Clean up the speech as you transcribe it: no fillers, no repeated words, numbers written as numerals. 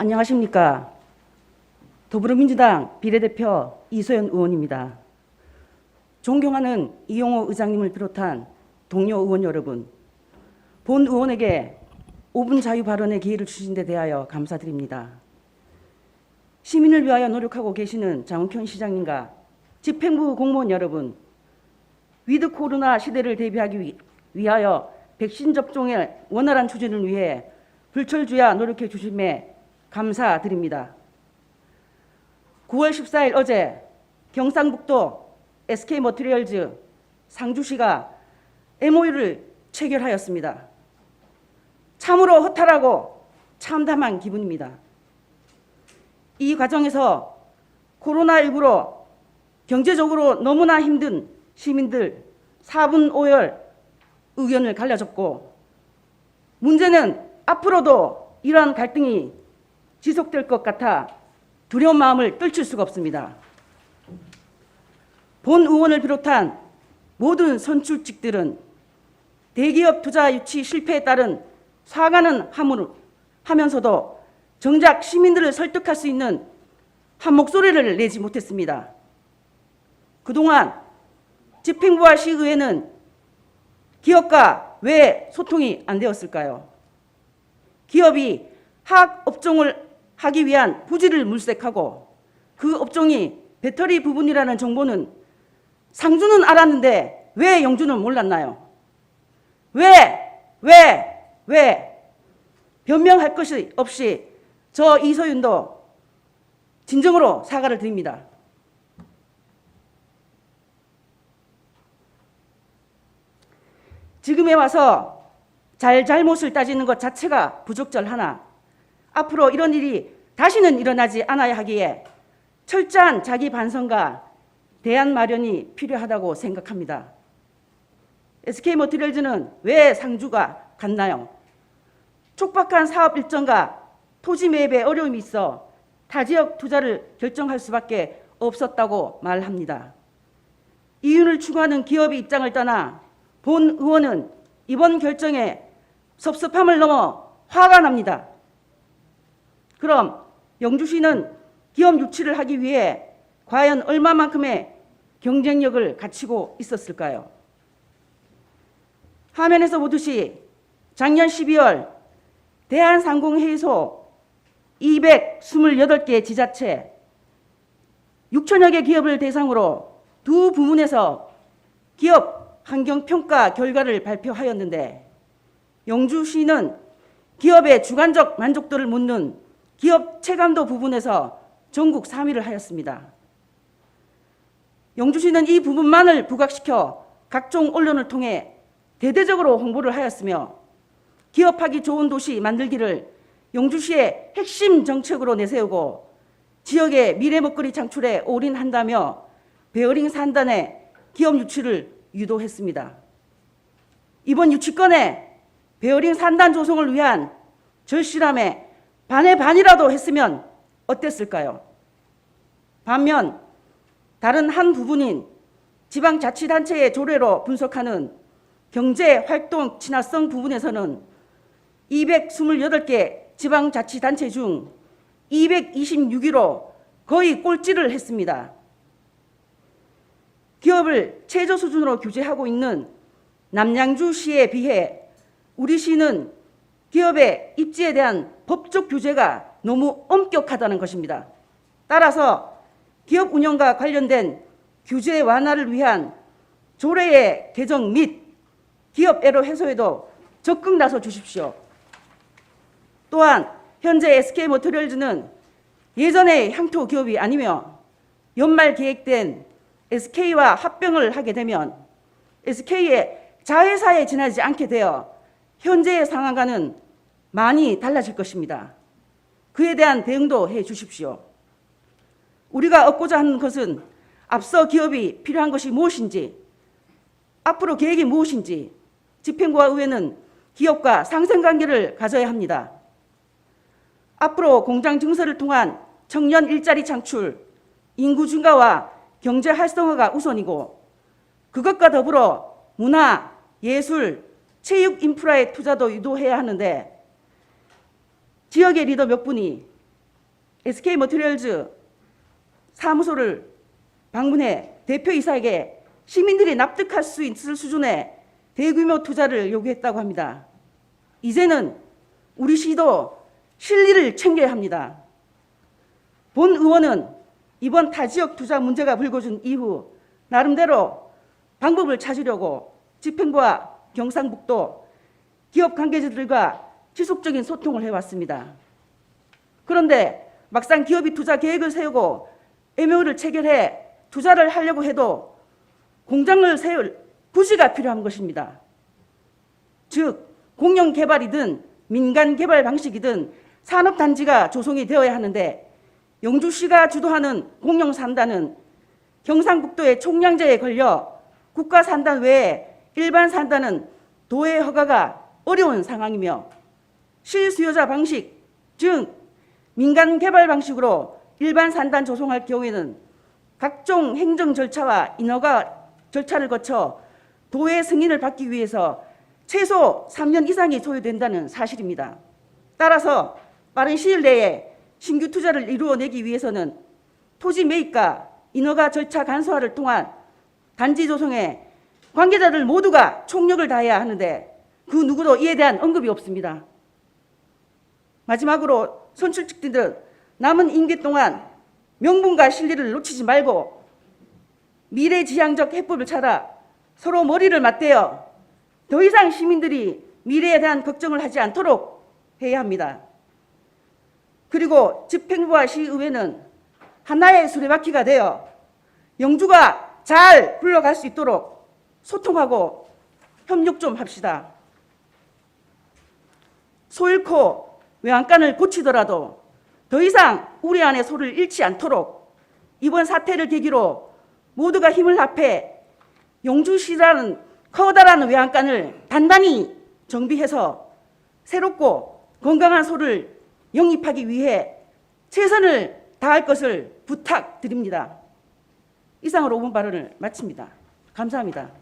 안녕하십니까. 더불어민주당 비례대표 이소연 의원입니다. 존경하는 이용호 의장님을 비롯한 동료 의원 여러분, 본 의원에게 5분 자유 발언의 기회를 주신 데 대하여 감사드립니다. 시민을 위하여 노력하고 계시는 장욱현 시장님과 집행부 공무원 여러분, 위드 코로나 시대를 대비하기 위하여 백신 접종의 원활한 추진을 위해 불철주야 노력해 주심에 감사드립니다. 9월 14일 어제 경상북도 SK머티리얼즈 상주시가 MOU를 체결하였습니다. 참으로 허탈하고 참담한 기분입니다. 이 과정에서 코로나19로 경제적으로 너무나 힘든 시민들 4분 5열 의견을 갈라졌고, 문제는 앞으로도 이러한 갈등이 지속될 것 같아 두려운 마음을 떨칠 수가 없습니다. 본 의원을 비롯한 모든 선출직들은 대기업 투자 유치 실패에 따른 사과는 하면서도 정작 시민들을 설득할 수 있는 한 목소리를 내지 못했습니다. 그동안 집행부와 시의회는 기업과 왜 소통이 안 되었을까요? 기업이 화학 업종을 하기 위한 부지를 물색하고 그 업종이 배터리 부분이라는 정보는 상주는 알았는데 왜 영주는 몰랐나요? 왜 변명할 것이 없이 저 이소윤도 진정으로 사과를 드립니다. 지금에 와서 잘못을 따지는 것 자체가 부적절하나 앞으로 이런 일이 다시는 일어나지 않아야 하기에 철저한 자기 반성과 대안 마련이 필요하다고 생각합니다. SK머티리얼즈는 왜 상주가 갔나요? 촉박한 사업 일정과 토지 매입에 어려움이 있어 타 지역 투자를 결정할 수밖에 없었다고 말합니다. 이윤을 추구하는 기업의 입장을 떠나 본 의원은 이번 결정에 섭섭함을 넘어 화가 납니다. 그럼 영주시는 기업 유치를 하기 위해 과연 얼마만큼의 경쟁력을 갖추고 있었을까요? 화면에서 보듯이 작년 12월 대한상공회의소 228개 지자체 6천여 개 기업을 대상으로 두 부문에서 기업 환경평가 결과를 발표하였는데, 영주시는 기업의 주관적 만족도를 묻는 기업 체감도 부분에서 전국 3위를 하였습니다. 영주시는 이 부분만을 부각시켜 각종 언론을 통해 대대적으로 홍보를 하였으며, 기업하기 좋은 도시 만들기를 영주시의 핵심 정책으로 내세우고 지역의 미래 먹거리 창출에 올인한다며 베어링 산단의 기업 유치를 유도했습니다. 이번 유치권에 베어링 산단 조성을 위한 절실함에 반의 반이라도 했으면 어땠을까요? 반면 다른 한 부분인 지방자치단체의 조례로 분석하는 경제활동 친화성 부분에서는 228개 지방자치단체 중 226위로 거의 꼴찌를 했습니다. 기업을 최저 수준으로 규제하고 있는 남양주시에 비해 우리 시는 기업의 입지에 대한 법적 규제가 너무 엄격하다는 것입니다. 따라서 기업 운영과 관련된 규제 완화를 위한 조례의 개정 및 기업 애로 해소에도 적극 나서 주십시오. 또한 현재 SK머티리얼즈는 예전의 향토 기업이 아니며 연말 계획된 SK와 합병을 하게 되면 SK의 자회사에 지나지 않게 되어 현재의 상황과는 많이 달라질 것입니다. 그에 대한 대응도 해 주십시오. 우리가 얻고자 하는 것은 앞서 기업이 필요한 것이 무엇인지, 앞으로 계획이 무엇인지 집행부와 의회는 기업과 상생관계를 가져야 합니다. 앞으로 공장 증설을 통한 청년 일자리 창출, 인구 증가와 경제 활성화가 우선이고, 그것과 더불어 문화, 예술, 체육 인프라의 투자도 유도해야 하는데, 지역의 리더 몇 분이 SK머티리얼즈 사무소를 방문해 대표이사에게 시민들이 납득할 수 있을 수준의 대규모 투자를 요구했다고 합니다. 이제는 우리 시도 실리를 챙겨야 합니다. 본 의원은 이번 타지역 투자 문제가 불거진 이후 나름대로 방법을 찾으려고 집행부와 경상북도 기업 관계자들과 지속적인 소통을 해왔습니다. 그런데 막상 기업이 투자 계획을 세우고 MOU를 체결해 투자를 하려고 해도 공장을 세울 부지가 필요한 것입니다. 즉 공영 개발이든 민간 개발 방식이든 산업단지가 조성이 되어야 하는데 영주시가 주도하는 공영산단은 경상북도의 총량제에 걸려 국가산단 외에 일반 산단은 도의 허가가 어려운 상황이며 실수요자 방식, 즉 민간 개발 방식으로 일반 산단 조성할 경우에는 각종 행정 절차와 인허가 절차를 거쳐 도의 승인을 받기 위해서 최소 3년 이상이 소요된다는 사실입니다. 따라서 빠른 시일 내에 신규 투자를 이루어내기 위해서는 토지 매입과 인허가 절차 간소화를 통한 단지 조성에 관계자들 모두가 총력을 다해야 하는데 그 누구도 이에 대한 언급이 없습니다. 마지막으로 선출직들 남은 임기 동안 명분과 실리를 놓치지 말고 미래지향적 해법을 찾아 서로 머리를 맞대어 더 이상 시민들이 미래에 대한 걱정을 하지 않도록 해야 합니다. 그리고 집행부와 시의회는 하나의 수레바퀴가 되어 영주가 잘 굴러갈 수 있도록 소통하고 협력 좀 합시다. 소 잃고 외양간을 고치더라도 더 이상 우리 안에 소를 잃지 않도록 이번 사태를 계기로 모두가 힘을 합해 영주시라는 커다란 외양간을 단단히 정비해서 새롭고 건강한 소를 영입하기 위해 최선을 다할 것을 부탁드립니다. 이상으로 5분 발언을 마칩니다. 감사합니다.